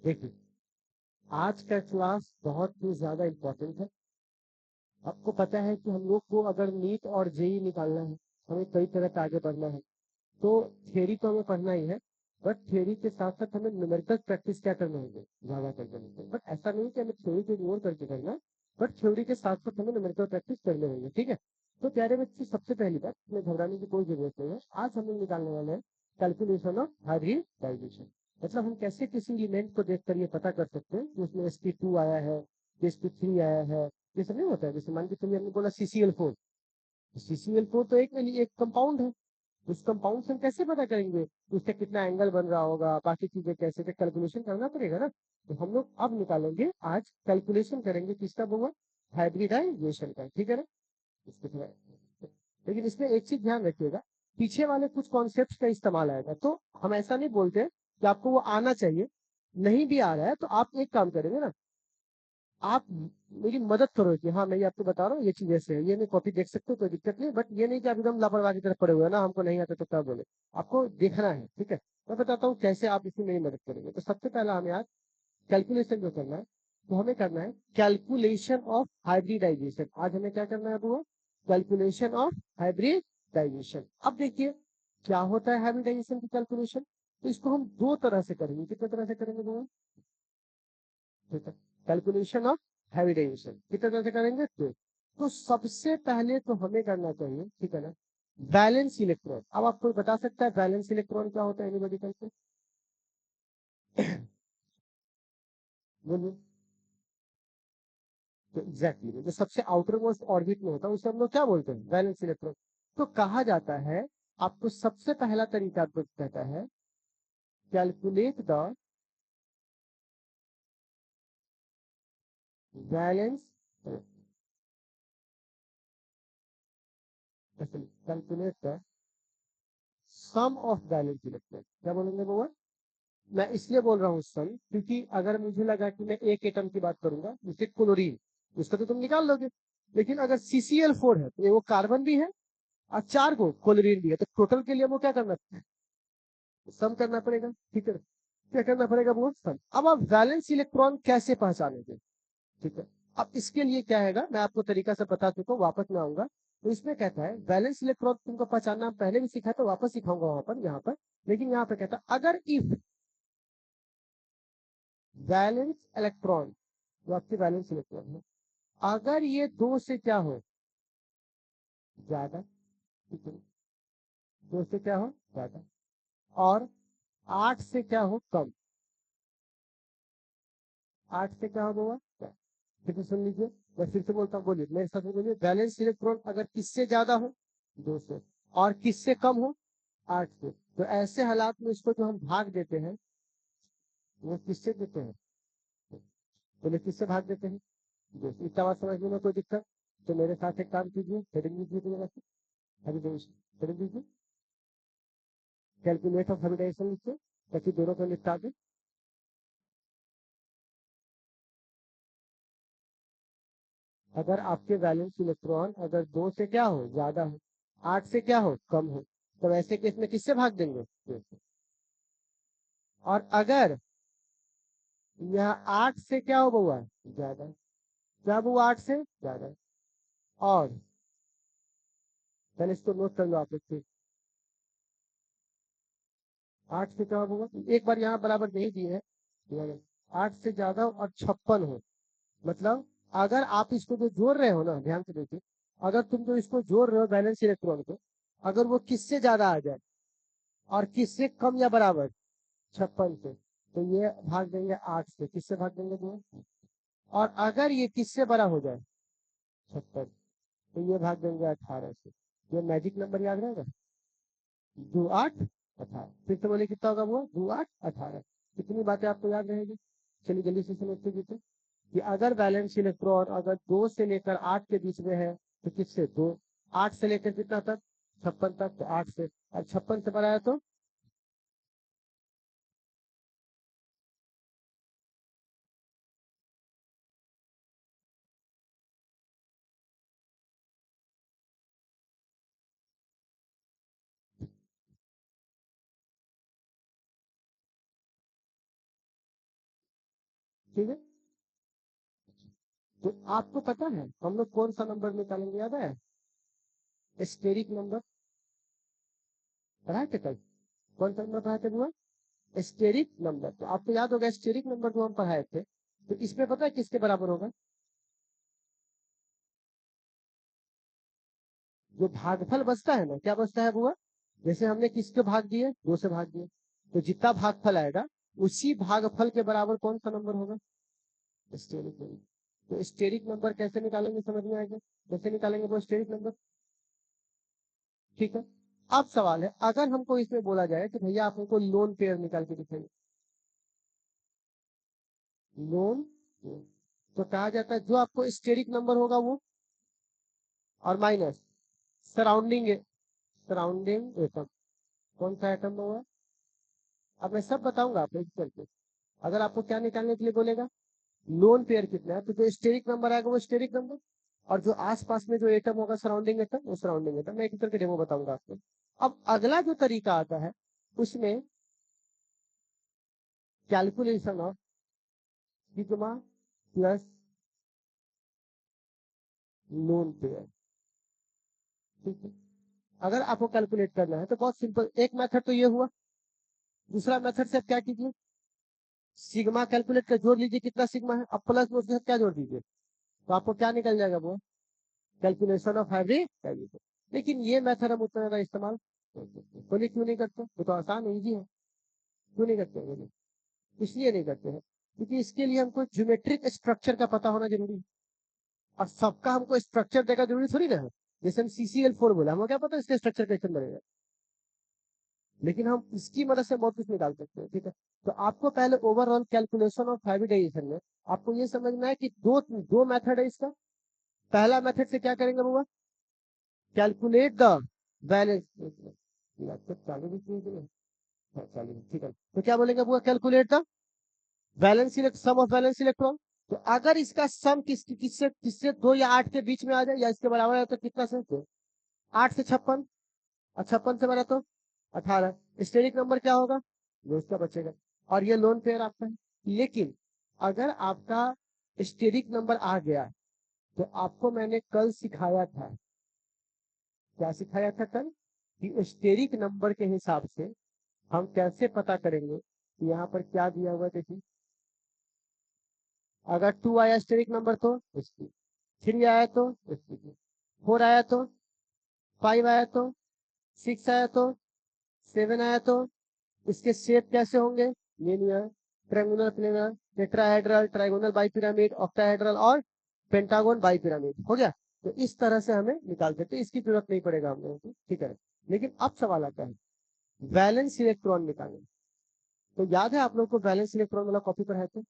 देखिए, आज का क्लास बहुत ही ज्यादा इम्पोर्टेंट है। आपको पता है कि हम लोग को अगर नीट और जेई निकालना है, हमें कई तरह से आगे बढ़ना है, तो थ्योरी तो हमें पढ़ना ही है, बट थ्योरी के साथ साथ हमें न्यूमेरिकल प्रैक्टिस क्या करना होगा, ज्यादा करना होगा। बट ऐसा नहीं कि हमें थ्योरी को इग्नोर करके करना है, बट थ्योरी के साथ साथ हमें न्यूमेरिकल प्रैक्टिस करने होंगे, ठीक है। तो प्यारे बच्चे, सबसे पहली बात, हमें घबराने की कोई जरूरत नहीं है। आज हम लोग निकालने वाले हैं कैलकुलेशन ऑफ हाइब्रिडाइजेशन। मतलब हम कैसे किसी एलिमेंट को देखकर ये पता कर सकते हैं कि उसमें sp2 आया है, sp3 आया है। ये सब नहीं होता है। जैसे मान के चलिए हमने बोला CCl4। CCl4 तो एक कंपाउंड है। उस कंपाउंड से हम कैसे पता करेंगे उससे कितना एंगल बन रहा होगा, बाकी चीजें कैसे, तो कैलकुलेशन करना पड़ेगा ना। तो हम लोग अब निकालेंगे, आज कैलकुलेशन करेंगे किसका होगा, हाइब्रिडाइजेशन का, ठीक है ना। इसको थोड़ा, लेकिन इसमें एक चीज ध्यान रखिएगा, पीछे वाले कुछ कॉन्सेप्ट का इस्तेमाल आएगा। तो हम ऐसा नहीं बोलते कि आपको वो आना चाहिए, नहीं भी आ रहा है तो आप एक काम करेंगे ना, आप मेरी मदद करो कि हाँ मैं ये आपको बता रहा हूँ, ये चीज ऐसे है, ये मैं कॉपी देख सकते हो, कोई दिक्कत नहीं। बट ये नहीं कि आप एकदम लापरवाही की तरफ पड़े हुए हैं ना, हमको नहीं आता तो क्या बोले। आपको देखना है, ठीक है। मैं बताता हूँ कैसे आप इसमें मेरी मदद करेंगे। तो सबसे पहला हमें आज कैलकुलेशन जो करना है, तो हमें करना है कैलकुलेशन ऑफ हाइब्रिडाइजेशन। आज हमें क्या करना है वो, कैलकुलेशन ऑफ हाइब्रिडाइजेशन। अब देखिए क्या होता है हाइब्रिडाइजेशन की कैलकुलेशन। तो इसको हम दो तरह से करेंगे। कितने तरह से करेंगे वो, ठीक है। कैलकुलेशन ऑफ हाइब्रिडाइजेशन कितने तरह से करेंगे, तो सबसे पहले तो हमें करना चाहिए, ठीक है ना, वैलेंस इलेक्ट्रॉन। अब आपको बता सकता है वैलेंस इलेक्ट्रॉन क्या होता है, एनीबॉडी कैन से बोलिए। तो एग्जैक्टली जो सबसे आउटर मोस्ट ऑर्बिट में होता है उसे हम लोग क्या बोलते हैं, वैलेंस इलेक्ट्रॉन। तो कहा जाता है, आपको सबसे पहला तरीका आपको कहता है calculate the valence, calculate the sum of valence electron. क्या बोलेंगे वो, मैं इसलिए बोल रहा हूँ सम, क्योंकि अगर मुझे लगा कि मैं एक एटम की बात करूंगा जैसे क्लोरीन, उसका तो तुम निकाल लोगे। लेकिन अगर CCl4 है तो ये वो कार्बन भी है और चार को क्लोरीन भी है, तो टोटल के लिए वो क्या करना है, सम करना पड़ेगा, ठीक है। क्या करना पड़ेगा वो, सम। अब आप वैलेंस इलेक्ट्रॉन कैसे पहचानोगे, ठीक है। अब इसके लिए क्या है, मैं आपको तरीका से बता चुका हूँ, वापस में आऊंगा। तो इसमें कहता है वैलेंस इलेक्ट्रॉन तुमको पहचानना पहले भी सीखा, तो वापस सिखाऊंगा वहां पर, यहाँ पर। लेकिन यहाँ पे कहता है अगर इफ वैलेंस इलेक्ट्रॉन, जो आपके वैलेंस इलेक्ट्रॉन है, अगर ये दो से क्या हो, ज्यादा, ठीक है, दो से क्या हो ज्यादा, और आठ से क्या हो कम, आठ से क्या होगा, फिर से सुन लीजिए, मैं फिर से बोलता हूँ, बोलिए मेरे साथ में बोलिए। वैलेंस इलेक्ट्रॉन अगर किससे ज्यादा हो, दो से, और किससे कम हो, आठ से, तो ऐसे हालात में इसको जो हम भाग देते हैं, वो किससे देते हैं, बोले किससे भाग देते हैं, दो से। इतना बात समझने में कोई दिक्कत, तो मेरे साथ एक काम कीजिए, हेडिंग लीजिए तो जरा सी, हेडिंग लीजिए, कैलकुलेट ऑफ हाइब्रिडाइजेशन लिखिए, ताकि दोनों को निपटा दें। अगर आपके वैलेंस इलेक्ट्रॉन अगर दो से क्या हो ज्यादा हो, आठ से क्या हो कम हो, तो ऐसे केस में किससे भाग देंगे, दो से। और अगर यह आठ से क्या हो हुआ ज्यादा, जब वो आठ से ज्यादा, और पहले इसको नोट कर लो आप लोग, आठ से क्या होगा, एक बार यहाँ बराबर नहीं दिए है, आठ से ज्यादा और 56 हो, मतलब अगर आप इसको जो जोड़ रहे हो ना, ध्यान से देखिए, अगर तुम जो इसको जोड़ रहे हो बैलेंस इलेक्ट्रॉन को, अगर वो किससे ज्यादा आ जाए और किससे कम या बराबर, 56 से, तो ये भाग देंगे आठ से, किससे भाग देंगे दो, और अगर ये किससे बड़ा हो जाए, 56, तो ये भाग देंगे 18 से। ये मैजिक नंबर याद रहेगा, दो आठ अठारह। फिर से बोले कितना होगा वो, दो आठ अठारह। कितनी बातें आपको याद रहेगी, चलिए जल्दी से समझते जीते, कि अगर बैलेंस इलेक्ट्रॉन अगर दो से लेकर आठ के बीच में है, तो किससे, दो, आठ से लेकर कितना तक, 56 तक, तो आठ से, और 56 से बड़ा है तो ठीक है। तो आपको पता है हम लोग कौन सा नंबर निकालेंगे, याद है? स्टेरिक नंबर पढ़ाए थे कल। कौन सा नंबर पढ़ाए थे बुआ? Steric number. तो आपको याद होगा स्टेरिक नंबर जो हम पढ़ाए थे, तो इसमें पता है किसके बराबर होगा? जो भागफल बचता है ना, क्या बचता है बुआ? जैसे हमने किसके भाग दिए, 2 से भाग दिए, तो जितना भागफल आएगा उसी भागफल के बराबर कौन सा नंबर होगा? Steric number. तो स्टेरिक नंबर कैसे निकालेंगे, समझ में आएगा? कैसे निकालेंगे वो स्टेरिक नंबर? ठीक है। अब सवाल है, अगर हमको इसमें बोला जाए कि भैया आप हमको लोन पेयर निकाल के दिखाइए, लोन, तो कहा जाता है जो आपको स्टेरिक नंबर होगा वो, और माइनस सराउंडिंग, सराउंडिंग एटम। कौन सा एटम होगा? अब मैं सब बताऊंगा आपको एक करके। अगर आपको क्या निकालने के लिए बोलेगा, लोन पेयर कितना है, तो जो स्टेरिक नंबर आएगा वो स्टेरिक नंबर, और जो आसपास में जो एटम होगा सराउंडिंग एटम, वो सराउंडिंग एटम। मैं एक करके डेमो बताऊंगा आपको। अब अगला जो तरीका आता है उसमें calculation of sigma plus lone pair. ठीक है। अगर आपको कैलकुलेट करना है तो बहुत सिंपल, एक मेथड तो ये हुआ। दूसरा मेथड से आप क्या कीजिए, सिग्मा कैलकुलेट कर जोड़ लीजिए कितना सिग्मा है, अब प्लस में उसके साथ क्या जोड़ दीजिए, तो आपको क्या निकल जाएगा वो, कैलकुलेशन ऑफ एवरेज। लेकिन ये मेथड हम उतना ज्यादा इस्तेमाल बोले क्यों नहीं करते, वो तो आसान है, इजी है। क्यों नहीं करते बोले? इसलिए नहीं करते हैं क्योंकि इसके लिए हमको ज्योमेट्रिक स्ट्रक्चर का पता होना जरूरी है, और सबका हमको स्ट्रक्चर देगा जरूरी थोड़ी ना है। जैसे हम CCl4 बोला, हमको क्या पता इसका स्ट्रक्चर कैसे बनेगा, लेकिन हम इसकी मदद से बहुत कुछ निकाल सकते हैं। ठीक है। तो आपको पहले ओवरऑल कैलकुलेशन ऑफ हाइब्रिडाइजेशन में आपको ये समझना है कि दो दो मेथड है इसका। पहला मेथड से क्या करेंगे बाबा, कैलकुलेट द बैलेंस, चालू भी कीजिए। हाँ, चालू है, ठीक है। तो क्या बोलेंगे बाबा, calculate the balance elect sum of balance electron. तो अगर इसका सम किससे किससे 2 या 8 के बीच में आ जाए या इसके बराबर है तो कितना से, 8 से 56, और 56 से बड़ा तो 18। स्टेरिक नंबर क्या होगा, जो इसका बचेगा, और ये लोन पेयर आपका है। लेकिन अगर आपका स्टेरिक नंबर आ गया, तो आपको मैंने कल सिखाया था, क्या सिखाया था कल, कि स्टेरिक नंबर के हिसाब से हम कैसे पता करेंगे कि यहाँ पर क्या दिया हुआ है, देखिए। अगर 2 आया स्टेरिक नंबर तो इसकी, 3 आया तो इसकी, 4 आया तो, 5 आया तो, 6 आया तो, 7 आया तो, इसके शेप कैसे होंगे, linear, triangular, planar, tetrahedral, trigonal, bipyramid, octahedral और पेंटागन बाइपिरामिड। हो गया। तो इस तरह से हमें निकाल सकते, इसकी जरूरत नहीं पड़ेगा हम लोगों को। ठीक है। लेकिन अब सवाल आता है वैलेंस इलेक्ट्रॉन निकालने। तो याद है आप लोग को वैलेंस इलेक्ट्रॉन वाला कॉपी पर है तो,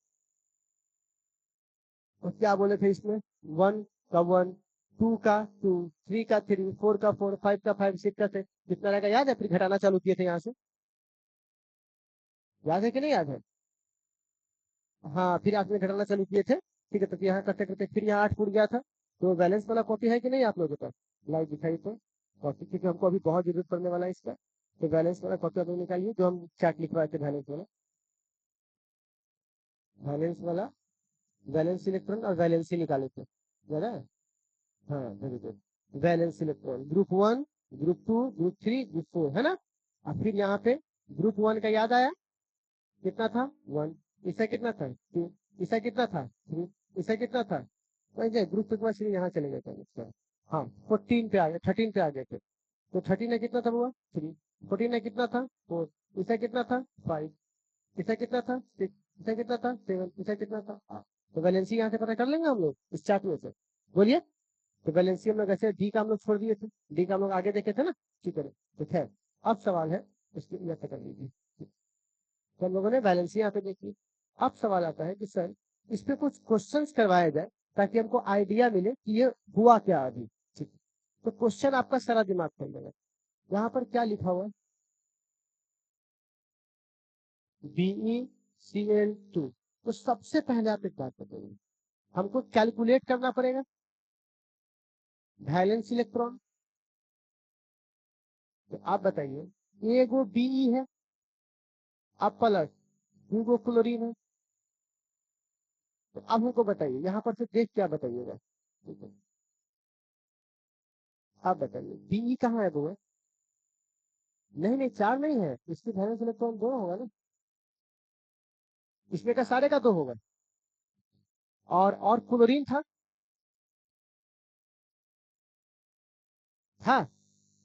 और क्या बोले थे इसमें, 1 का 1, 2 का 2, 3 का 3, 4 का 4, 5 का 5, 6 का 6, कितना रहेगा याद है? फिर घटाना चालू किए थे यहाँ से, याद है कि नहीं याद है? हाँ, फिर आपने घटाना चालू किए थे। ठीक है। तो यहाँ करते करते फिर यहाँ 8 फूट गया था। तो बैलेंस वाला कॉपी है कि नहीं आप लोगों के पास? लाइव दिखाई तो कॉपी, क्योंकि हमको अभी बहुत जरूरत पड़ने वाला है इसका। तो बैलेंस वाला कॉपी आप लोग निकालिए, जो हम चार्ट लिखवाए थे बैलेंस वाला, बैलेंस वाला, बैलेंस इलेक्ट्रॉन और वैलेंसी निकाले थे, याद है? हाँ, very good. Valence electron group 1, group 2, group 3, group 4, है ना? और फिर यहाँ पे ग्रुप 1 का याद आया, कितना था, 1। इसका कितना था, 2। इसका कितना था, 3। इसका कितना था, ग्रुप के बाद फिर यहाँ चले गए थे इसका। हाँ, 14 पे आ गए, 13 पे आ गए थे। तो 13 में कितना था हुआ, 3। 14 में कितना था, 4। इसका कितना था, 5। इसका कितना था, 6। इसका कितना था, 7। इसका कितना था, 8। तो वैलेंसी यहाँ से पता कर लेंगे हम लोग इस चार्ट में से, बोलिए। तो वैलेंसी हम लोग ऐसे डी का हम लोग छोड़ दिए थे, डी का हम लोग आगे देखे थे ना। ठीक है। तो खैर, अब सवाल है, इसकी यह कर लीजिए। तो हम लोगों ने बैलेंस यहाँ पे देखी। अब सवाल आता है कि सर इस पे कुछ क्वेश्चंस करवाया जाए ताकि हमको आइडिया मिले कि ये हुआ क्या अभी। ठीक है। तो क्वेश्चन आपका सारा दिमाग खोल देगा। यहाँ पर क्या लिखा हुआ है, BeCl2। तो सबसे पहले आप एक बात बताइए, हमको कैलकुलेट करना पड़ेगा वैलेंस इलेक्ट्रॉन। तो आप बताइए, एगो Be है, अब प्लस 2 क्लोरीन है, तो अब हमको बताइए यहाँ पर से देख क्या बताइएगा। ठीक है, आप बताइए बीई कहाँ है वो? नहीं नहीं, 4 नहीं है, इसकी वैलेंस इलेक्ट्रॉन 2 होगा ना, इसमें का सारे का 2 होगा। और क्लोरीन था। हाँ,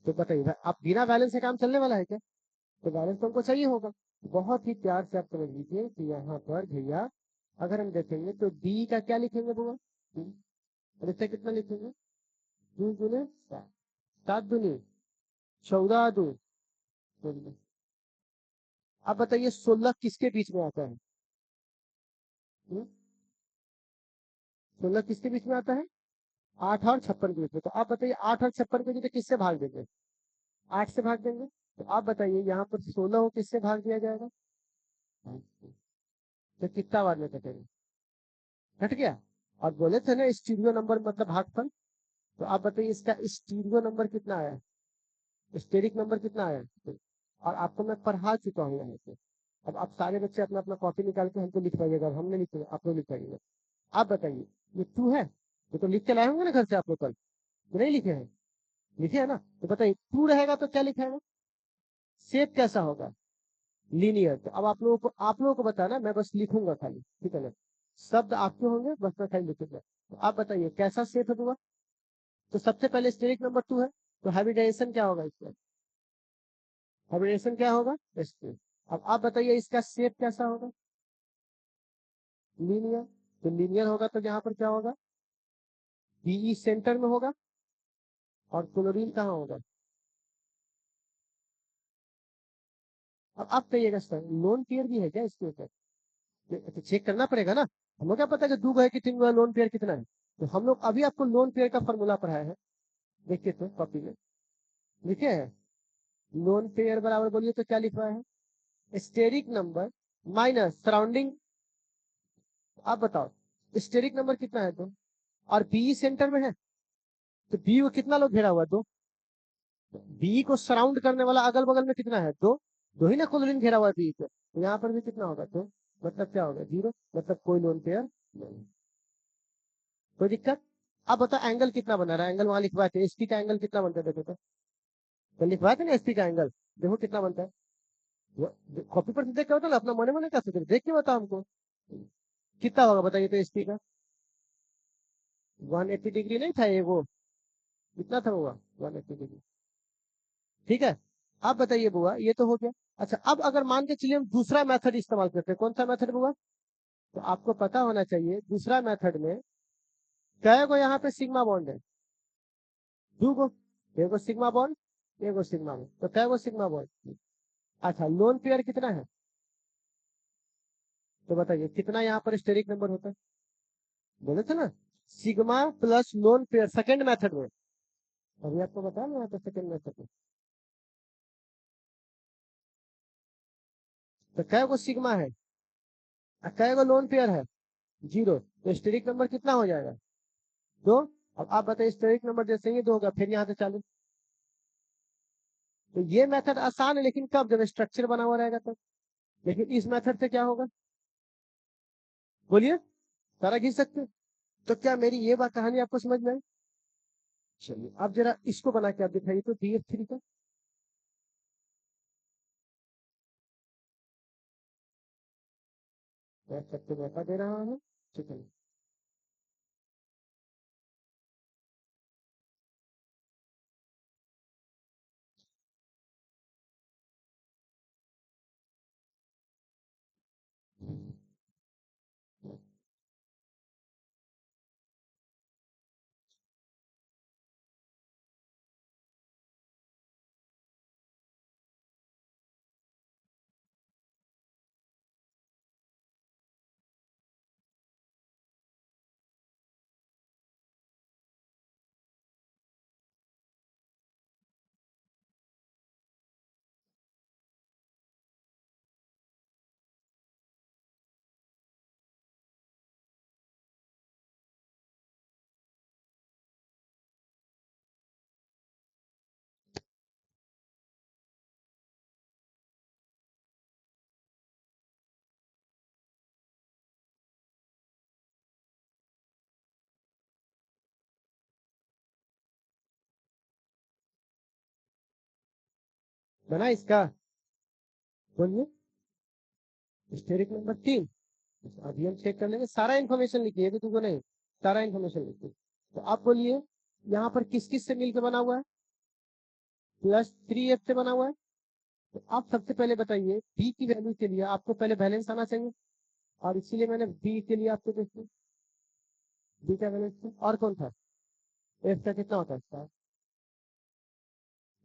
तो बताइए भाई, आप बिना बैलेंस से काम चलने वाला है क्या? तो बैलेंस तो हमको चाहिए होगा। बहुत ही प्यार से आप समझ लीजिए कि यहाँ पर भैया अगर हम देखेंगे तो डी का क्या लिखेंगे बुआ? और इसका कितना लिखेंगे? 2 दूनी 7, 7 दूनी 14 दो 16। अब बताइए 16 किसके बीच में आता है? 16 किसके बीच में आता है? 8 और 56 के बीच में। तो आप बताइए 8 और 56 को जो किससे भाग देंगे? 8 से भाग देंगे। तो आप बताइए यहाँ पर 16 को किससे भाग दिया जाएगा? तो कितना बार में कटेगा? घट गया। और बोले थे ना स्टीरियो नंबर मतलब भागफल। तो आप बताइए इसका स्टीरियो नंबर कितना आया? स्टेरिक नंबर कितना आया? और आपको मैं पढ़ा चुका हूँ यहाँ पे। अब आप सारे बच्चे अपना अपना कॉपी निकाल के हमको लिखवाइएगा, अब हमने लिखे आप लोग लिखवाइएगा। आप बताइए ये 2 है, ये तो लिख के लाए होंगे ना घर से आप लोग कल, तो नहीं लिखे हैं? लिखे है ना? तो बताइए 2 रहेगा तो क्या लिखेगा? शेप कैसा होगा? लीनियर। तो अब आप लोगों को बताना, मैं बस लिखूंगा खाली, ठीक है ना? शब्द आपके होंगे, बस मैं खाली लिखूंगा। तो आप बताइए कैसा शेप है दूंगा? तो सबसे पहले स्टेरिक नंबर 2 है, तो हाइब्रिडाइजेशन क्या होगा इसका? हाइब्रिडेशन क्या होगा? एस्ट्रो। अब आप बताइए इसका शेप कैसा होगा? लीनियर। तो लीनियर होगा तो यहाँ पर क्या होगा? बीई सेंटर में होगा। और क्लोरीन कहाँ होगा? अब आप कहिएगा सर लोन पेयर भी है क्या इसके ऊपर? तो चेक करना पड़ेगा ना। हमें क्या पता कि 2 है कि 3 है, लोन पेयर कितना है? तो हम लोग अभी आपको लोन पेयर का फॉर्मूला पढ़ाया है। देखिए तो कॉपी में लिखे हैं। लोन पेयर बराबर बोलिए तो क्या लिखा है? Steric number minus surrounding. आप बताओ स्टेरिक नंबर कितना है? 2। और बीई सेंटर में है, तो बी को कितना लोग घेरा हुआ है? 2। बी को सराउंड करने वाला अगल बगल में कितना है? 2। 2 ही ना क्लोरीन घेरा हुआ है बी पे, तो यहाँ पर भी कितना होगा? 2। मतलब क्या होगा? 0। मतलब कोई लोन पेयर नहीं। कोई दिक्कत? अब बताओ एंगल कितना बना रहा है? एंगल वहां लिखवाए थे, एसपी का एंगल कितना बनता है? देखो तो लिखवाए थे ना एसपी का एंगल। देखो कितना बनता है। कॉपी पर से देख के बताओ ना, अपना मने मने कैसे देख के बताओ हमको कितना होगा, बताइए तो एसपी का। 180 डिग्री नहीं था ये वो? कितना था वो? 180 डिग्री। ठीक है। अब बताइए बुआ ये तो हो गया। अच्छा अब अगर मान के चलिए हम दूसरा मेथड इस्तेमाल करते हैं, कौन सा मेथड बुआ? तो आपको पता होना चाहिए दूसरा मेथड में कै गो यहाँ पे सिग्मा बॉन्ड है? 2 गो। एगो सिग्मा बॉन्ड एगो सिग्मा बॉन्ड, तो कै गो सिग्मा बॉन्ड? अच्छा लोन पेयर कितना है? तो बताइए कितना यहाँ पर स्टेरिक नंबर होता है? बोले थे ना sigma plus lone pair second method में। अभी आपको बता ना यहाँ पे सेकेंड मेथड में तो कै गो सिग्मा है और कै गो लोन पेयर है? 0। तो स्टेरिक नंबर कितना हो जाएगा? 2। अब आप बताइए स्टेरिक नंबर जैसे ही 2 होगा फिर यहाँ से चालू। तो ये मेथड आसान है, लेकिन कब? जब स्ट्रक्चर बना हुआ रहेगा तब। लेकिन इस मेथड से क्या होगा? बोलिए, सारा घिस सकते हो। तो क्या मेरी ये बात कहानी आपको समझ में आई? चलिए अब जरा इसको बना के आप दिखाइए तो DF3 का। मैं सबको बता दे रहा हूँ। ठीक है। बना इसका, बोलिए। Steric number 3। अभी हम चेक कर लेंगे, सारा इन्फॉर्मेशन लिखिए, भी तुमको नहीं, सारा इन्फॉर्मेशन लिखिए। तो आप बोलिए यहाँ पर किस किस से मिलकर बना हुआ है? +3f से बना हुआ है। तो आप सबसे पहले बताइए बी की वैल्यू के लिए आपको पहले बैलेंस आना चाहिए, और इसीलिए मैंने बी के लिए आपको देखिए बी का बैलेंस था। और कौन था? एफ का कितना होता है इसका?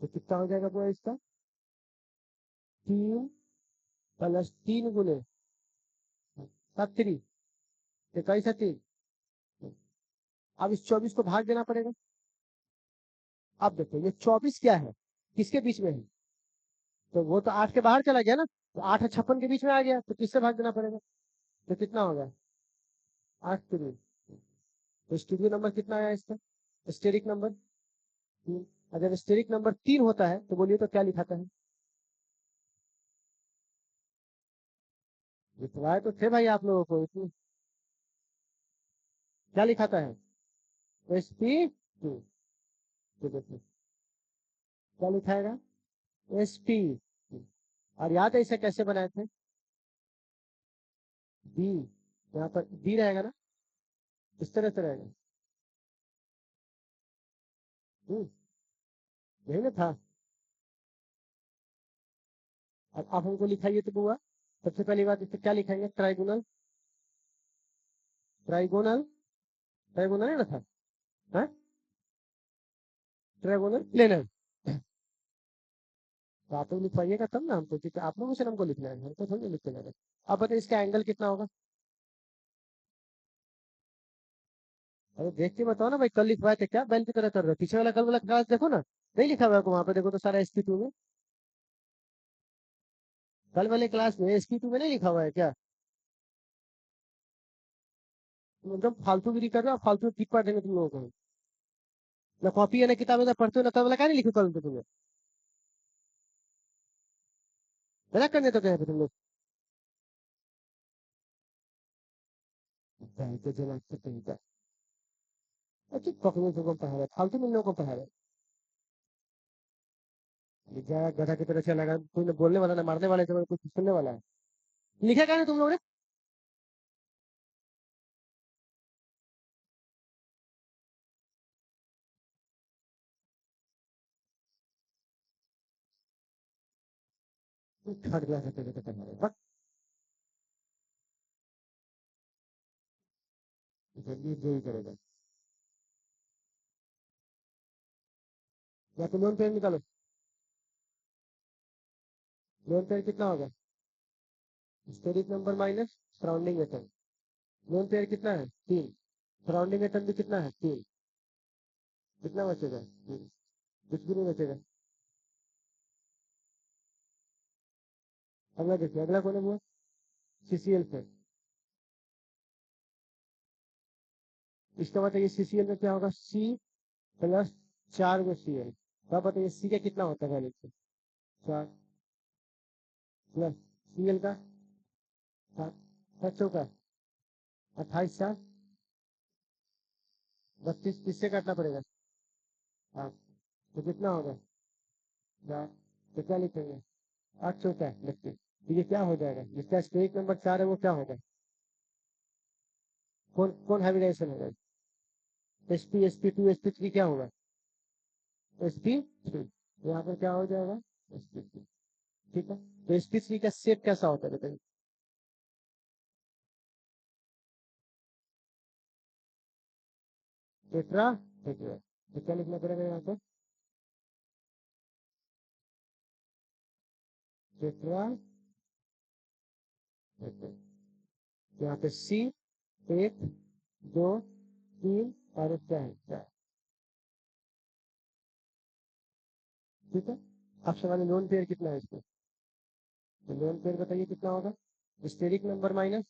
तो कितना हो जाएगा वो इसका? 3 + 3 × 3 21 है 3। अब इस 24 को भाग देना पड़ेगा। अब देखो ये 24 क्या है, किसके बीच में है? तो वो तो 8 के बाहर चला गया ना, तो 8 और 56 के बीच में आ गया, तो किससे भाग देना पड़ेगा? तो कितना होगा? 8 3। तो स्टूडियो नंबर कितना आया इसका? Steric number 3। अगर स्टेरिक नंबर 3 होता है तो बोलिए तो क्या लिखाता है? लिखवाए तो थे भाई आप लोगों को इसमें, क्या लिखाता है? SP2। तो देखो क्या लिखाएगा? SP। और याद है इसे कैसे बनाए थे? बी, यहाँ पर बी रहेगा ना, इस तरह से रहेगा। यही ना था। अब आप हमको लिखाइए तो बुआ, सबसे पहली बात इसे क्या लिखाएंगे? ट्राइगोनल, ट्राइगोनल, ट्राइगोनल है ना था, हाँ? Trigonal planar. तो आप लोग लिखवाइएगा तब ना हमको, क्योंकि आप लोगों से हमको लिखना है, हमको थोड़ी लिख के जाना है। अब बताइए इसका एंगल कितना होगा? अरे देख के बताओ ना भाई, कल लिखवाए थे क्या बैल की तरह कर रहे हो? पीछे वाला कल वाला क्लास देखो ना, नहीं लिखा हुआ है वहां पे, देखो तो सारा SP2 में, कल वाले क्लास में SP2 में नहीं लिखा हुआ है क्या? तुम एकदम फालतूगिरी कर रहे हो, फालतू टिक पा देंगे तुम लोगों को। ना कॉपी है ना किताब है, ना पढ़ते हो ना, कल वाला क्या नहीं लिखो कल तुम्हें, मजाक करने तो कहे तुम लोग। तो जवाब से कहीं का अच्छी पकड़ने को कौन पढ़ा रहा है, फालतू मिलने को पढ़ा रहा है। जा गधा की तरह चला गया, कोई ना बोलने वाला ना मारने वाला है, कुछ सुनने वाला है। लिखा क्या है तुम लोग ने? थर्ड क्लास है तेरे को करना है, बस जल्दी जो ही करेगा। या तो लोन पेयर निकालो, लोन पेयर कितना होगा? Storage number minus surrounding atom. Loan pair कितना है? 3। सराउंडिंग एटम भी कितना है? 3। कितना बचेगा? 3। कुछ भी नहीं बचेगा। अगला देखिए, अगला कौन है वो? CCl से। इसका बताइए CCl में क्या होगा? C + 4 गो Cl। तो आप बताइए C का कितना होता है वैल्यू से? 4 प्लस Cl का 7, 7 का 28, 4 32, किससे काटना पड़ेगा? हाँ, तो कितना होगा? 4। तो क्या लिखेंगे? 8 है 32। तो ये क्या हो जाएगा? जिसका स्टेरिक नंबर 4 है वो क्या होगा? कौन कौन हाइब्रिडाइजेशन होगा? SP SP2 SP3 क्या होगा? SP3। यहाँ पर क्या हो जाएगा? SP3। ठीक है, तो SP3 का शेप कैसा होता है बताइए? Tetra tetra. तो क्या लिखना पड़ेगा यहाँ पे? Tetra tetra. यहाँ पे C 1 2 3 और क्या है 4। ठीक है, अब सवाल लोन पेयर कितना है इसको? तो लोन पेयर बताइए कितना होगा? Steric number minus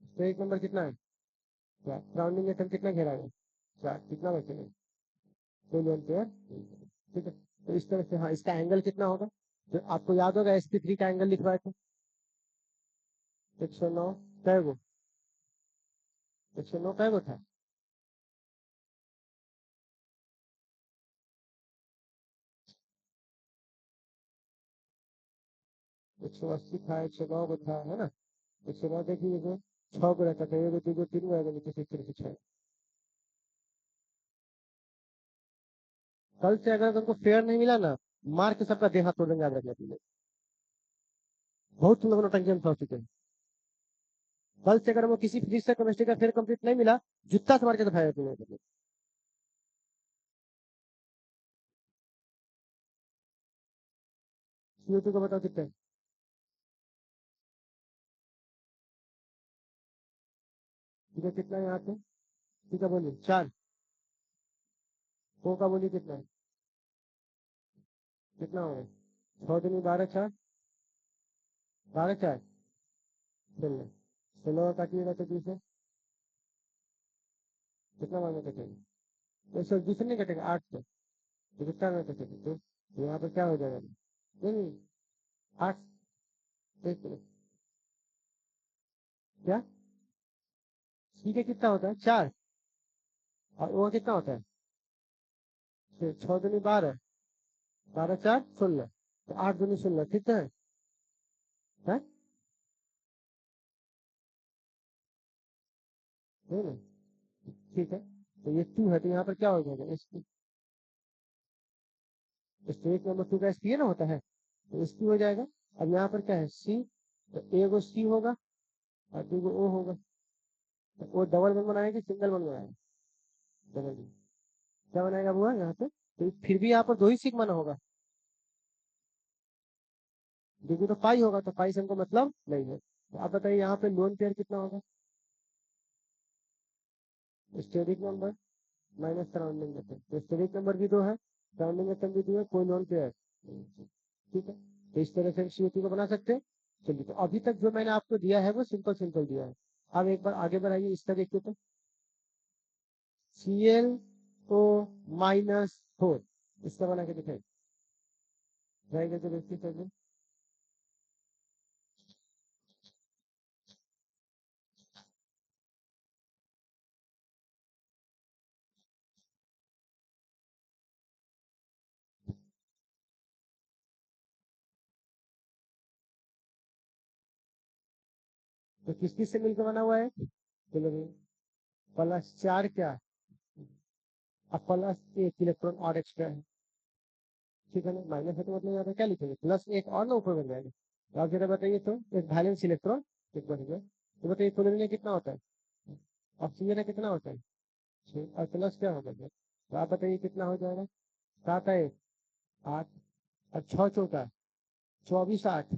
steric number कितना है? 4। राउंडिंग एटम कितना घेरा है? 4। कितना बचेगा? तो लोन पेयर। ठीक है, तो इस तरह से हाँ, इसका एंगल कितना होगा? तो आपको याद होगा SP3 का एंगल लिखवाए थे 109। कै गो? 109 कै गो था? 180 था, 109 को था, है ना। 109 देखिए, 6 को रहता था, 1 2 3 रहेगा, नीचे से 3 से 6। कल से अगर तुमको फेयर नहीं मिला ना, मार के सबका देह हाथ तोड़ देंगे, याद रखना तुम लोग। बहुत तुम लोगों ने टंकी में फंस चुके हैं। कल से अगर वो किसी फिजिक्स से केमिस्ट्री का फेयर कंप्लीट नहीं मिला, जूता से मार के दिखाया तुम लोगों को। CO2 का बताओ कितना है? ठीक है, कितना है यहाँ पे? ठीक है, बोलिए 4। को का बोलिए कितना है? कितना हो गया? 6 दिन में 12 4, 12 4, 16। 16 काटिएगा तो 20 है। कितना मांगे कटेगा? तो सर दूसरे नहीं कटेगा, 8 से तो कितना में कटेगा? तो यहाँ पर क्या हो जाएगा? नहीं नहीं, 8। एक मिनट, क्या? ठीक है, कितना होता है? 4। और वो कितना होता है? 6 दूनी 12, 12 4 16, तो 8 दूनी 16, ठीक है? है नहीं नहीं, ठीक है। तो ये 2 है, तो यहाँ पर क्या हो जाएगा? एसपी। स्टेट नंबर 2 का एसपी है ना, होता है, तो एसपी हो जाएगा। अब यहाँ पर क्या है? सी, तो एगो सी होगा और 2 गो ओ होगा। तो वो डबल वन बनाएगा कि सिंगल वन बनाएगा? Double one. क्या बनाएगा वो यहाँ पे? तो फिर भी यहाँ पर 2 ही सिग्मा ना होगा, क्योंकि तो पाई होगा, तो पाई से हमको मतलब नहीं है। तो आप बताइए यहाँ पे लोन पेयर कितना होगा? Steric number minus surrounding method, तो स्टेरिक नंबर भी 2 है, सराउंडिंग मेथड भी 2 है, कोई लोन पेयर। ठीक है, तो इस तरह से हम CO2 को बना सकते हैं। चलिए, तो अभी तक जो मैंने आपको दिया है वो सिंपल सिंपल दिया है। अब एक बार आगे बढ़ाइए, इसका देखिए तो ClO-4, इसका बना के दिखाइए, ट्राई करके देखिए। तो किस किस से मिलकर बना हुआ है? चलो भाई, +4 क्या, अब +1 इलेक्ट्रॉन और एक्स्ट्रा है। ठीक है ना, माइनस है तो मतलब यहाँ पे क्या लिखेंगे? +1 और ना ऊपर बन जाएगा। तो आप जरा बताइए, तो एक वैलेंस इलेक्ट्रॉन एक बन गया। तो बताइए क्लोरीन कितना होता है? ऑक्सीजन कितना होता है? 6, और प्लस क्या होगा फिर? तो आप बताइए कितना हो जाएगा? 7 है 8, और 6 चौका 24 8,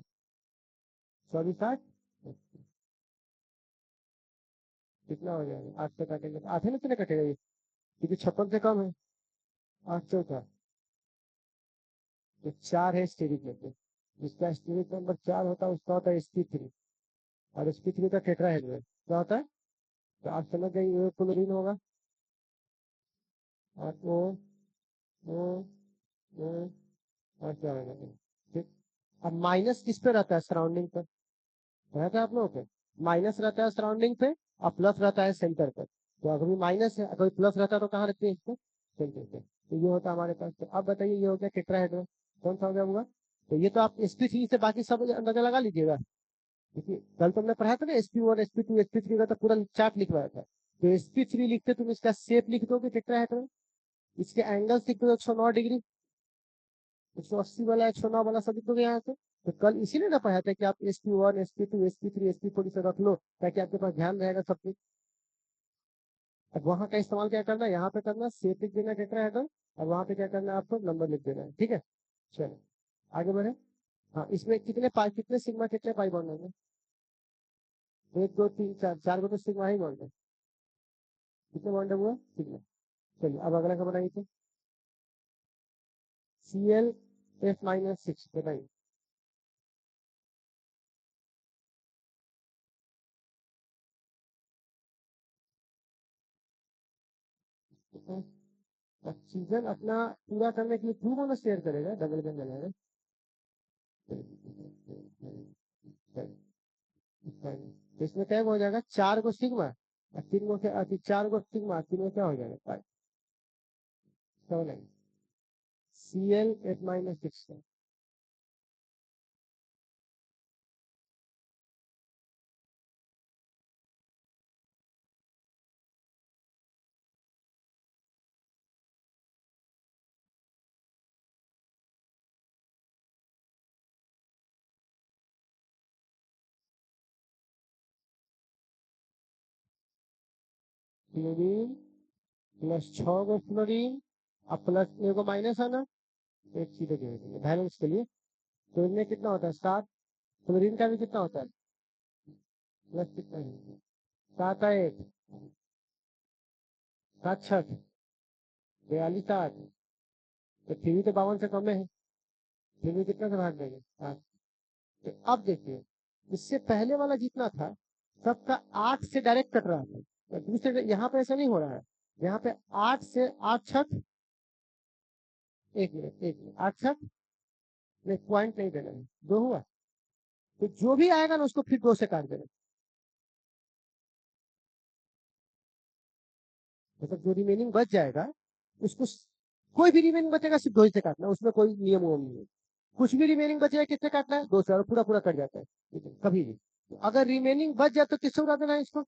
24 8, कितना हो जाएगा? 8 से काटेंगे तो आधे में कितने कटेगा ये, क्योंकि 56 से कम है। 8 चौका तो 4 है स्टेरिक नंबर, जिसका स्टेरिक नंबर 4 होता है उसका होता है sp3, और sp3 का टेट्राहेड्रल क्या होता है? तो आप समझ जाइए, ये क्लोरीन होगा, और ओ ओ और क्या होगा? ठीक। अब माइनस किस पे रहता है? सराउंडिंग पर रहता है आप लोगों पे। माइनस रहता है सराउंडिंग पे, और प्लस रहता है सेंटर पर। तो अगर माइनस है, अगर प्लस रहता है तो कहाँ रखते हैं इसको? सेंटर पे। तो ये होता है हमारे पास। तो अब बताइए, ये हो गया टेट्राहेड्रल, कौन सा हो गया होगा? तो ये तो आप sp3 से बाकी सब अंदाजा लगा लीजिएगा, क्योंकि कल तुमने पढ़ा था ना, sp1 sp2 sp3 का तो पूरा चार्ट लिखवाया था। तो sp3 लिखते तुम इसका शेप लिख दोगे टेट्राहेड्रल, इसके एंगल्स लिख दो 109 डिग्री, 180 वाला 109 वाला सब लिख दोगे यहाँ से। तो कल इसीलिए ना पढ़ा था कि आप sp1 sp2 sp3 sp4 इसे रख लो, ताकि आपके पास ध्यान रहेगा सब कुछ। अब वहां का इस्तेमाल क्या करना है? यहाँ पे करना शेप लिख देना टेट्राहेड्रल, और वहां पे क्या करना है? आपको नंबर लिख देना है। ठीक है, चलो आगे बढ़े। हाँ, इसमें कितने पाई, कितने सिग्मा, कितने पाई बॉन्ड होंगे? 1 2 3 4, 4 को तो सिग्मा ही बॉन्ड है। कितने बॉन्ड है वो? सिग्मा। चलिए, अब अगला का बनाइए तो ClF-6 बताइए। ऑक्सीजन अपना पूरा करने के लिए 2 बोनस शेयर करेगा, डबल बन जाएगा। तो इसमें क्या हो जाएगा? 4 को सिग्मा और 3 को क्या, 4 को सिग्मा, 3 को क्या हो जाएगा? 5 7 ClF-6 क्लोरीन प्लस 6 गो फ्लोरीन अब प्लस एगो माइनस है ना, एक सीधे जोड़ देंगे बैलेंस के लिए। तो इनमें कितना होता है 7, क्लोरीन का भी कितना होता है प्लस कितना है 7 1 7 6 42 8, तो फिर भी तो 52 से कम है, फिर भी कितना से भाग देंगे 7। तो अब देखिए इससे पहले वाला जितना था सबका 8 से डायरेक्ट कट रहा था, तो दूसरे यहाँ पे ऐसा नहीं हो रहा है। यहाँ पे 8 से 8 छठ, एक मिनट 8 छठ नहीं, पॉइंट नहीं देना है, 2 हुआ। तो जो भी आएगा ना उसको फिर 2 से काट देना, मतलब जो रिमेनिंग बच जाएगा उसको कोई भी रिमेनिंग बचेगा सिर्फ 2 से काटना, उसमें कोई नियम वोम नहीं है। कुछ भी रिमेनिंग बचेगा कितने काटना है 2 से, और पूरा पूरा कट जाता है, ठीक है कभी भी। तो अगर रिमेनिंग बच जाए तो किससे उड़ा देना है इसको,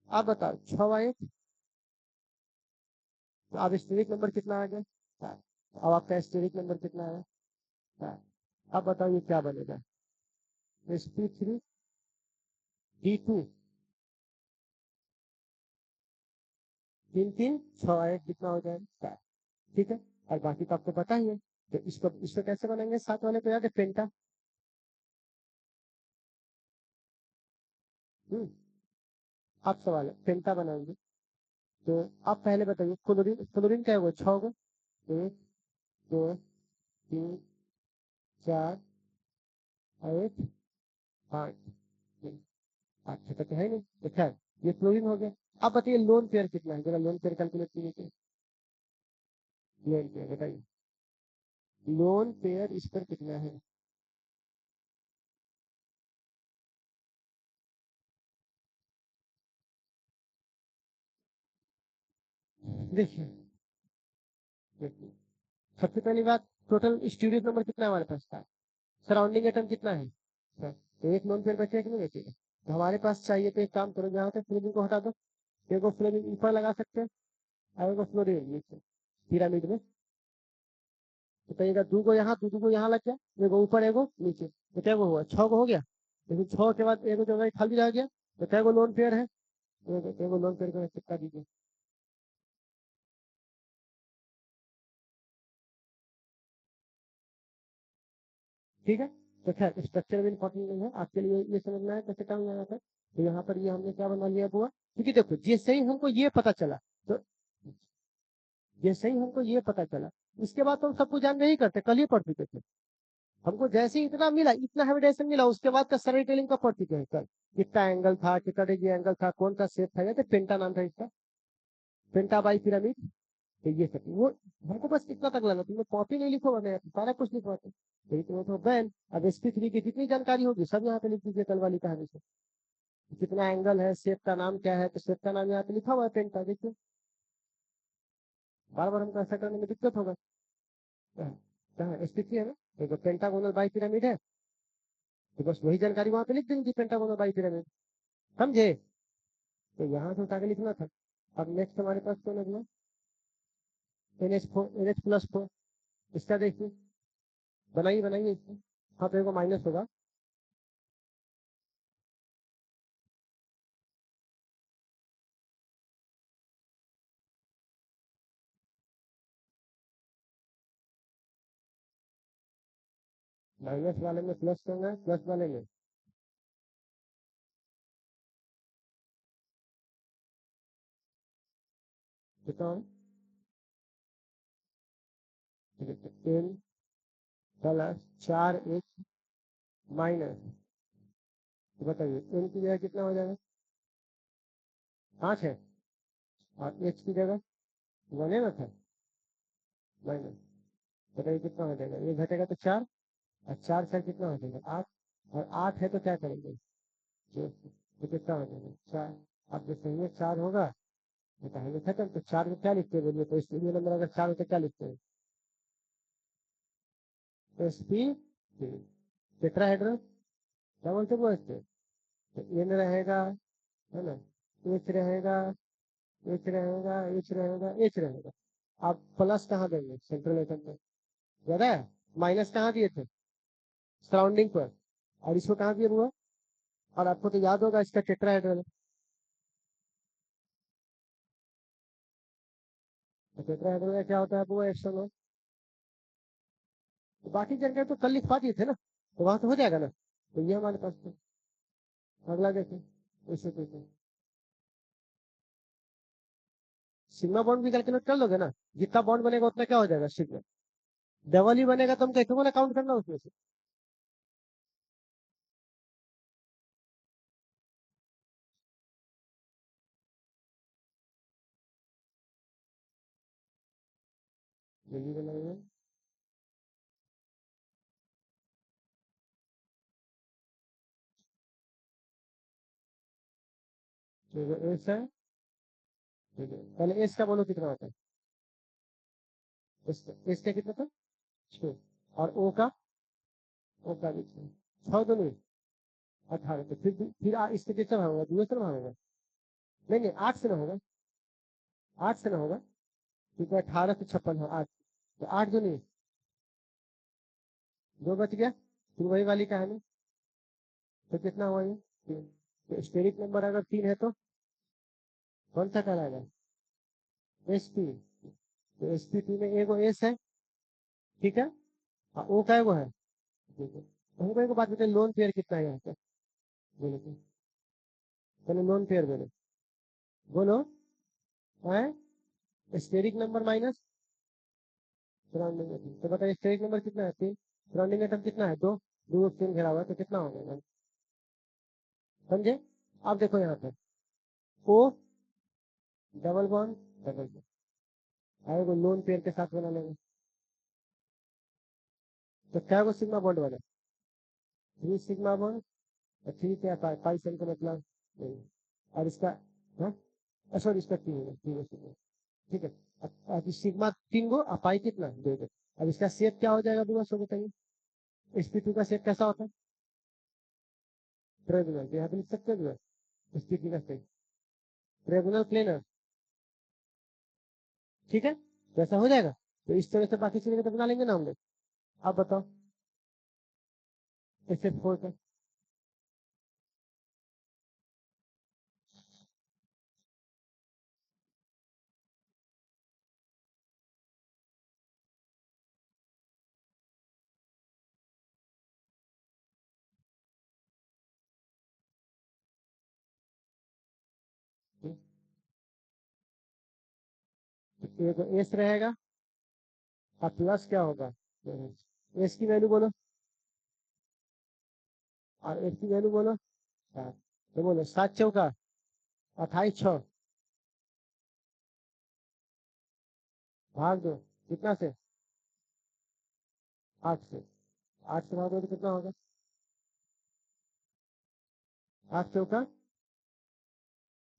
आप बताओ 6 1। तो अब स्टेरिक नंबर कितना आ गया, अब आपका स्टेरिक नंबर कितना है, अब बताओ ये क्या बनेगा, sp3d2 3 3 6 1 कितना हो जाएगा 4, ठीक है। और बाकी तो आपको पता ही है। तो इसको कैसे बनाएंगे, साथ वाले को याद है पेंटा। हम्म अब सवाल है पेंटा बनाएंगे। तो आप पहले बताइए क्लोरीन, क्लोरीन क्या होगा 6 को, 1 2 3 4 8 5 8 छठा तो है नहीं, तो खैर ये क्लोरीन हो गया। अब बताइए लोन पेयर कितना है, जरा लोन पेयर कैलकुलेट कीजिए। लोन पेयर बताइए, लोन पेयर इस पर कितना है, देखिए देखिए सबसे पहली बात टोटल स्टूडियो नंबर कितना है हमारे पास था, सराउंडिंग एटम कितना है सर? तो एक लोन पेयर बचेगा कि नहीं बचेगा, तो हमारे पास चाहिए तो एक काम करो यहाँ से फ्लोरीन को हटा दो, एगो फ्लोरीन ऊपर लगा सकते हैं और एगो फ्लोरीन नीचे पिरामिड में। तो कहिएगा 2 को यहाँ 2 को यहाँ लग गया, एगो ऊपर एगो नीचे, तो क्या हुआ 6 को हो गया। लेकिन 6 के बाद एगो जगह खाली रह गया, तो क्या लोन पेयर है, एगो लोन पेयर का चिपका दीजिए, ठीक है। तो खैर स्ट्रक्चर भी इंपॉर्टेंट नहीं है आपके लिए, ये समझना है कैसे काम यहाँ पर। तो यहाँ पर ये हमने क्या बना लिया बुआ, क्योंकि देखो जैसे ही हमको ये पता चला, तो जैसे ही हमको ये पता चला इसके बाद तो हम सब कुछ जान नहीं करते, कल ही पढ़ चुके थे। हमको जैसे ही इतना मिला, इतना हेविडेशन मिला, उसके बाद का सर टेलिंग का पढ़ चुके हैं कल, कितना एंगल था, कितना डिग्री एंगल था, कौन सा शेप था, या पेंटा नाम था इसका, पेंटा बाई पिरामिड। तो ये सब वो हमको बस इतना तक लगा, तुमने कॉपी नहीं लिखो मैंने सारा कुछ लिखवा थे, यही तुम्हें तो बैन। अब sp3 की जितनी जानकारी होगी सब यहाँ पे लिख दीजिए कल वाली कहानी से, कितना एंगल है, शेप का नाम क्या है, तो शेप का नाम यहाँ पे लिखा हुआ है पेंटा, देखिए बार बार हमको ऐसा करने में दिक्कत होगा। कहाँ sp3 है ना, देखो पेंटागोनल बाई पिरामिड है, तो बस वही जानकारी वहां पे लिख देंगे पेंटागोनल बाई पिरामिड, समझे। तो यहाँ से उठा के लिखना था। अब नेक्स्ट हमारे पास कौन है, NH+4, इसका देखिए बनाइए बनाइए इसको, हाँ तो एगो माइनस होगा, माइनस वाले में प्लस करना है, प्लस वाले में कितना, 10+4 H माइनस, तो बताइए एन की जगह कितना हो जाएगा 5 है, और एच की जगह 1 है ना था, माइनस, बताइए कितना हो जाएगा, ये घटेगा तो 4, और 4 कितना हो जाएगा 8, और 8 है तो क्या करेंगे तो कितना हो जाएगा 4। अब जैसे ये 4 होगा तो कहेंगे खत्म, तो 4 को क्या लिखते हैं बोलिए, तो इसलिए नंबर अगर 4 होता क्या लिखते हैं, sp3 टेट्राहेड्रल, क्या बोलते हैं वो इससे, तो एन रहेगा है ना, एच रहेगा, एच रहेगा, एच रहेगा, एच रहेगा। आप प्लस कहाँ देंगे सेंट्रल एटम में, ज्यादा है, माइनस कहाँ दिए थे सराउंडिंग पर, और इसको कहाँ दिए हुआ, और आपको तो याद होगा इसका टेट्राहेड्रल है, तो टेट्राहेड्रल का क्या होता है वो एक्शन? तो बाकी जानकारी तो कल लिखवा दिए थे ना, तो वहां तो हो जाएगा ना। तो ये हमारे पास तो अगला देखें, इसे देखें, सिग्मा बॉन्ड भी कैलकुलेट कर लोगे ना, जितना बॉन्ड बनेगा उतना क्या हो जाएगा सिग्मा, डबल ही बनेगा तो हम कैसे बोला काउंट करना उसमें से। जल्दी बनाइए। तो एस है, ठीक है, पहले एस का बोलो कितना होता है, एस का कितना था, 6, और ओ का भी 6, 6 तो नहीं, 18, तो फिर इससे कितना भागेगा, दूसरे से भागेगा, नहीं नहीं 8 से ना होगा, 8 से ना होगा, क्योंकि 18 से 56 है 8, तो 8 जो नहीं, 2 बच गया, फिर वही वाली का है ना, तो कितना हुआ ये 3, तो स्टेरिक नंबर अगर 3 है तो कौन सा कहलाएगा, एस पी, तो एस पी टू में एगो एस है, ठीक है, और ओ का एगो है, ठीक है, हमको एक बात बताइए, लोन पेयर कितना है यहाँ पे, बोलो तो, चलो लोन पेयर बोलो, बोलो है, steric number minus surrounding atom, तो बताइए स्टेरिक नंबर कितना है 3, सराउंडिंग एटम कितना है 2, 2 3 घेरा हुआ है, तो कितना हो गया समझे। अब देखो यहाँ पे O double bond, double bond आएगा लोन पेयर के साथ बना लेंगे, तो क्या को सिग्मा बॉन्ड बना, 3 सिग्मा बॉन्ड, और 3 क्या पाई सेल का मतलब नहीं। और इसका, हाँ सॉरी इसका 3 है, 3 सिग्मा, ठीक है, अब इस सिग्मा 3 गो और पाई कितना 2 गो, अब इसका शेप क्या हो जाएगा बुआ सो बताइए, sp2 का शेप कैसा होता है, ट्रायंगुलर, यहाँ पे लिख सकते हैं sp2 का शेप ट्रायंगुलर प्लेनर, ठीक है, वैसा हो जाएगा, तो इस तरह से बाकी चीजें तो बना लेंगे ना हम लोग। आप बताओ SF4 का, एक एस रहेगा, और प्लस क्या होगा, एस की वैल्यू बोलो, और एस की वैल्यू बोलो 7, तो बोलो 7 चौका 28 6, भाग दो कितना से, 8 से, 8 से भाग दो तो कितना होगा, 8 चौका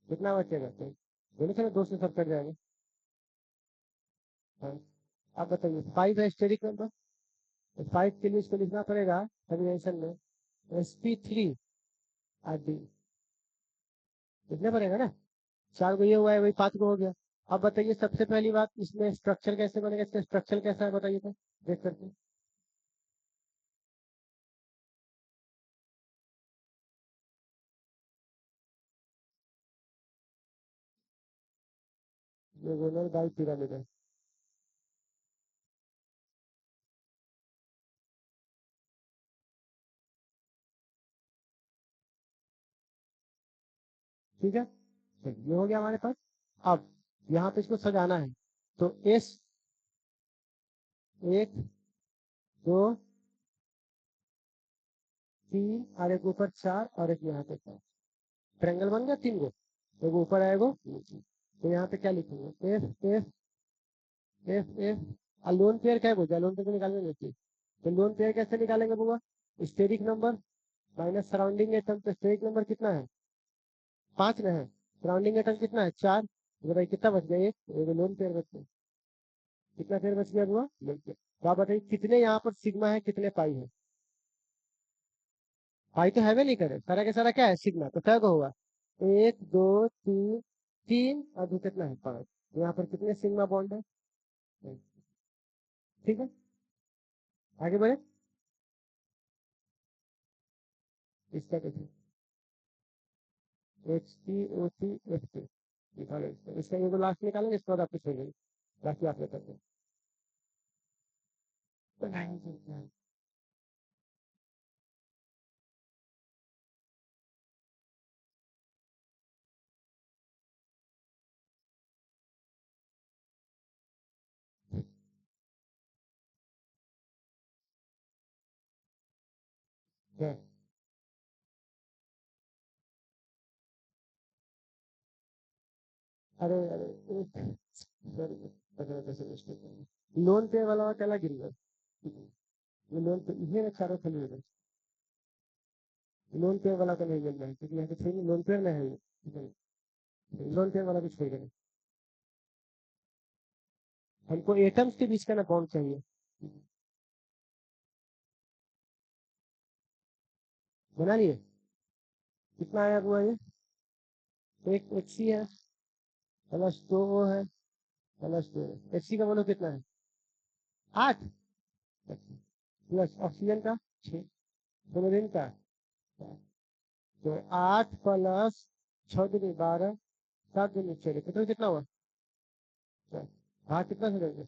कितना बचेगा, तो बोले थे ना 2 से सब कट जाएगा। हाँ, अब बताइए 5 है स्टेरिक नंबर, तो 5 के लिए इसको लिखना पड़ेगा कन्वेंशन में sp3 लिखना पड़ेगा ना, 4 को ये हुआ है वही 5 को हो गया। अब बताइए सबसे पहली बात इसमें स्ट्रक्चर कैसे बनेगा, इसका स्ट्रक्चर कैसा है बताइए तो, देख करके, ये गोलर बाई पिरामिड है, ठीक है, तो ये हो गया हमारे पास। अब यहाँ पे इसको सजाना है, तो एस 1 2 3 और एक ऊपर 4 और एक यहाँ पे 4, ट्रायंगल बन गया 3 गो, एक ऊपर आएगा नीचे, तो यहाँ पे क्या लिखेंगे एफ एफ एफ और लोन पेयर क्या बोलते हैं, लोन पेयर को निकालने देती है, तो लोन पेयर कैसे निकालेंगे बुआ, steric number minus surrounding atom, तो स्टेरिक नंबर कितना है 5 ना है, सराउंडिंग एटम कितना है 4, तो भाई कितना बच गया, एक लोन पेयर बच गया, कितना पेयर बच गया बुआ, लोन पेयर, तो आप बताइए कितने यहाँ पर सिग्मा है कितने पाई है, पाई तो है भी नहीं करे, सारा का सारा क्या है सिग्मा, तो क्या होगा 1 2 3, 3 और 2 कितना है 5, यहाँ पर कितने सिग्मा बॉन्ड है, ठीक है, आगे बढ़े, इसका देखिए HTOC FT निकालो, इसका ये लास्ट निकालेंगे, इसके बाद आप कुछ हो जाएगी, बाकी आप कर दो। बनाएंगे। क्या? अरे अरे लोन पे वाला कैला गिर गया? ये लोन पे ये चारों खाली हो गए। लोन पे वाला का नहीं मिल रहा है क्योंकि यहाँ पे सही लोन पे में है ये, ठीक है। लोन पे वाला भी छोड़ गए। हमको एटम्स के बीच का ना बॉन्ड चाहिए। बना लिए? कितना आया हुआ ये? एक एच सी है, प्लस दो वो है, प्लस दो एच सी का बोलो कितना है? 8 प्लस ऑक्सीजन का 6, क्लोरीन का 4। तो 8 प्लस 6 दूनी 12, 7 दूनी 6, टोटल कितना हुआ? 4। हाँ कितना से देंगे?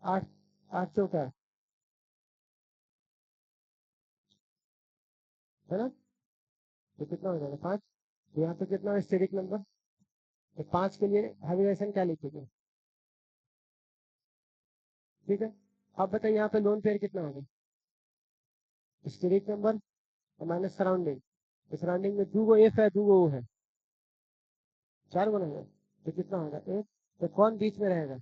8, 8 चौका है ना? तो कितना हो जाएगा? 5। यहाँ पे कितना है स्टेरिक नंबर? तो 5 के लिए हाइब्रिडेशन क्या लिखेंगे? ठीक है। अब बताइए यहाँ पे लोन पेयर कितना होगा? Steric number minus surrounding. तो सराउंडिंग में 2 गो एफ है, 2 गो ओ है, 4 गो नहीं है। तो कितना होगा? एक। तो कौन बीच में रहेगा?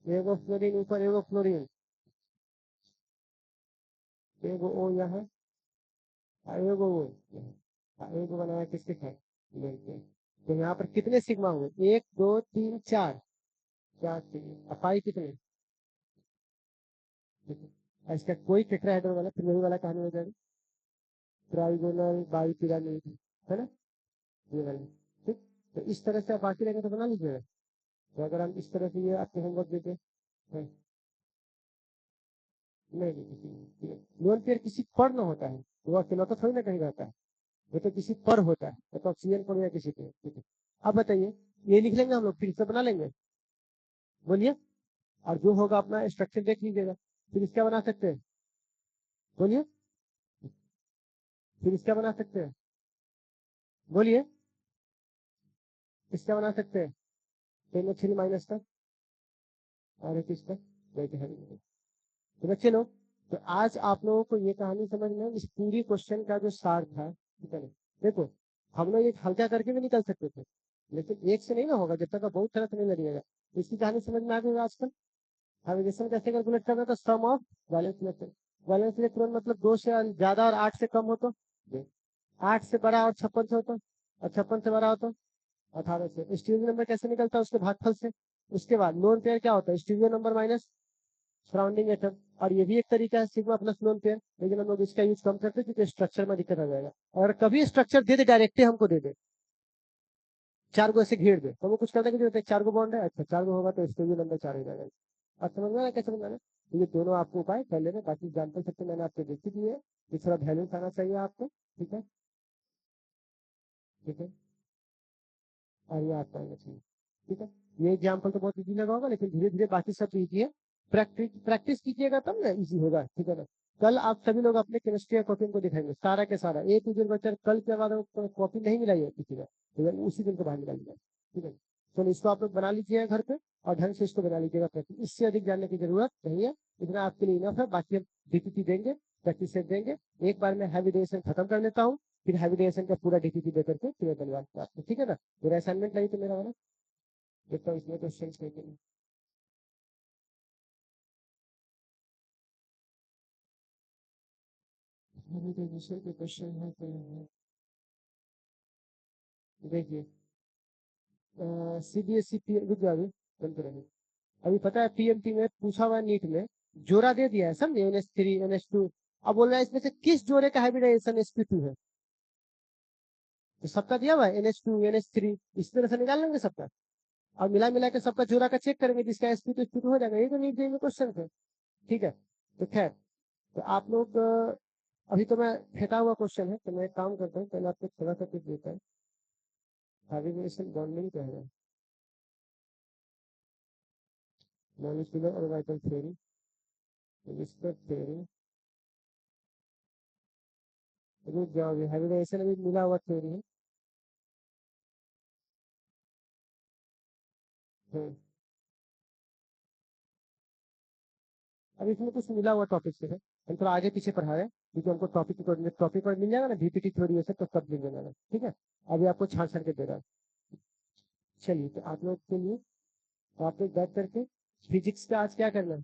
एगो फ्लोरीन ऊपर, एगो फ्लोरीन, एगो ओ यहाँ, एगो ओ यहाँ, एगो बनाया किसके साथ? Lone pair. तो यहाँ पर कितने सिग्मा हुए? 1 2 3 4, 4 3 और 5 कितने? ठीक है। इसका कोई टेट्राहेड्रल वाला त्रिभुज वाला कहानी हो जाएगा, ट्राइगोनल बाई पिरामिड, है ना? ये वाला। ठीक। तो इस तरह से आप बाकी रहेंगे तो बना लीजिएगा। तो अगर हम इस तरह से ये आपको होमवर्क देते हैं, नहीं नहीं, लोन पेयर किसी पर ना होता है, वो अकेला तो थोड़ी ना कहीं रहता है, वो तो किसी पर होता है, वो तो ऑक्सीजन पर या किसी पे। ठीक है। अब बताइए, ये लिख लेंगे हम लोग, फिर से बना लेंगे, बोलिए। और जो होगा अपना स्ट्रक्चर देख लीजिएगा, फिर इसका बना सकते हैं, बोलिए। फिर इसका बना सकते हैं, बोलिए। इसका बना सकते हैं, 10 माइनस का और एक इसका, तो बच्चे लोग, तो आज आप लोगों को ये कहानी समझ में इस पूरी क्वेश्चन का जो सार था, ठीक है ना? देखो, हम लोग एक हल्का करके भी निकल सकते थे, लेकिन एक से नहीं ना होगा, जब तक आप बहुत तरह से नहीं लगेगा। तो इसकी कहानी समझ में आ गई आजकल। हाइब्रिडेशन कैसे कैलकुलेट करना था? Sum of valence electron. Valence electron मतलब 2 से ज्यादा और 8 से कम हो तो, 8 से बड़ा और 56 से हो तो, और 56 से बड़ा हो तो 18 से। स्टीरियो नंबर कैसे निकलता है? उसके भागफल से। उसके बाद लोन पेयर क्या होता है? Stereo number minus surrounding atom. और ये भी एक तरीका है सिग्मा प्लस लोन पेयर, लेकिन हम लोग इसका यूज कम करते हैं क्योंकि स्ट्रक्चर में दिक्कत आ जाएगा। और कभी स्ट्रक्चर दे दे डायरेक्टली हमको दे दे, 4 को ऐसे घेर दे, तो वो कुछ करने की जरूरत है। 4 को बॉन्ड है, अच्छा 4 को होगा तो इसके भी नंबर 4 हो जाएगा। अब समझ में आया कैसे बनाना? तो ये दोनों आपको उपाय कर लेना, बाकी जानते सकते मैंने आपको देख ही दिए। ये थोड़ा बैलेंस आना चाहिए आपको, ठीक है? ठीक है। और ये आपका आना चाहिए, ठीक है। ये एग्जाम्पल तो बहुत इजी लगा होगा, लेकिन धीरे धीरे बाकी सब इजी है। प्रैक्टिस प्रैक्टिस कीजिएगा तब ना इजी होगा, ठीक है ना? कल आप सभी लोग अपने केमिस्ट्री या कॉपी को दिखाएंगे, सारा के सारा ए टू जेड बच्चा। कल के बाद कॉपी नहीं मिलाई है किसी का, तो यार उसी दिन को बाहर निकालिएगा, ठीक है? चलो इसको आप लोग बना लीजिएगा घर पे, और ढंग से इसको बना लीजिएगा प्रैक्टिस। इससे अधिक जानने की जरूरत नहीं है, इतना आपके लिए इनफ है। बाकी हम डीपीटी देंगे, प्रैक्टिस सेट देंगे। एक बार मैं हैविडेशन खत्म कर लेता हूँ, फिर हैविडेशन का पूरा डीपीटी दे करके फिर धन्यवाद आपको, ठीक है ना? मेरा असाइनमेंट नहीं तो मेरा वाला देखता हूँ इसमें क्वेश्चन देखेंगे। अभी तो दूसरे के क्वेश्चन है तो देखिए, सीबीएसई पी रुक जाओ अभी, बंद करेंगे। अभी पता है पीएमटी में पूछा हुआ नीट में, जोड़ा दे दिया है समझे, NH3 NH2। अब बोल रहा है इसमें से किस जोड़े का हाइब्रिडाइजेशन sp2 है? तो सबका दिया हुआ है NH2 NH3, इस तरह से निकाल लेंगे सबका, और मिला मिला के सबका जोड़ा का चेक करेंगे, जिसका sp2 हो जाएगा। ये तो नीट में क्वेश्चन है, ठीक है? तो खैर, तो आप लोग अभी तो मैं फेंका हुआ क्वेश्चन है, तो मैं एक काम करता हूँ, पहले आपको थोड़ा सा कुछ देता है। हाइब्रिडाइजेशन बॉन्डिंग क्या है? Molecular orbital theory, whisper theory, रुक जाओ, अभी हाइब्रिडाइजेशन अभी मिला हुआ थ्योरी है। हम्म, अब इसमें कुछ मिला हुआ टॉपिक से है, हम थोड़ा आगे पीछे पढ़ा रहे हैं, क्योंकि हमको टॉपिक पर मिल जाएगा ना बीपीटी थ्योरी वैसे, तो सब मिल जाएगा, ठीक है। अभी आपको छान छान के दे रहा है। चलिए, तो आप लोग के लिए, तो आप लोग बैठ करके फिजिक्स का आज क्या करना है?